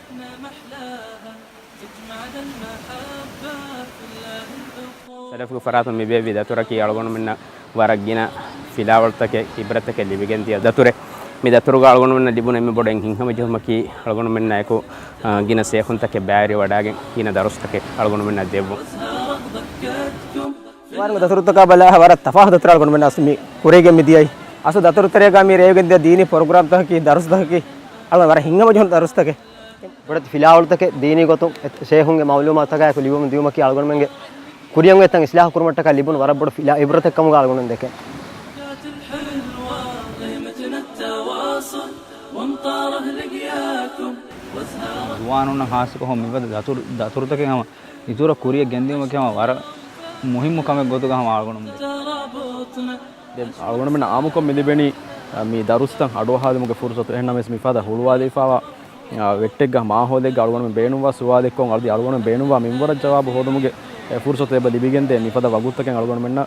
ليلتنا محلاها تجمعنا المحبة في الله الأخوة. سلف فرات من بيبي داتورك يالغون منا ورقنا في لاولتك إبرتك اللي بيجندي داتوره ميداتورك يالغون منا ديبون إمي بدين هم جهمكي يالغون منا يكو جينا سيخون تك بعيري وداعين جينا دارستك يالغون منا ديبون. وارم داتورتك بلا هوارا تفاح داتور يالغون منا اسمي كوريجي مدياي أسو داتور تريغا مي ريوجندي ديني program تهكي دارس تهكي ألغون ورا هينغا مجهون دارستك بدت في لاولتك ديني قطو سيخونge معلومات تكا يكو ليبون ديومكي يالغون منge kuriyange tang islah kurmatta kalibun warabod fila ibratak kam galgonen deke duwanuna hasiko hom mibad datur take hama idura kuriya gendima ke hama war muhimmu kame gotu ga hama algonum de algonum na amuko milibeni mi darustan ado hademuge fursatu ehna mes mifada hulwade fawa vettegga ma hodegga algonum beenuwa suwade kon aldi algonum beenuwa minwara jawab hodumuge fursatu eba libigende mifada waguttaken algonum menna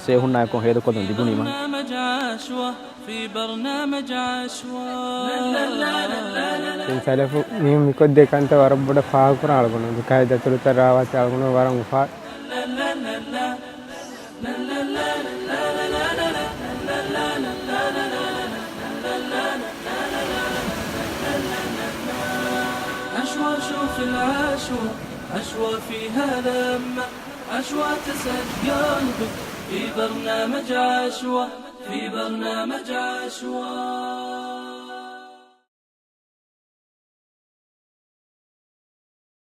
sehunna kon hedo kodun dibuni man في برنامج عشوائي. سلف نيم ميكود كانت وربنا فاكر على كايدة تلترا وتعلمون ورم فا عشوى شوف العشوى عشوى فيها لمة عشوى تسعد قلبك في برنامج عشوى في برنامج عشوى.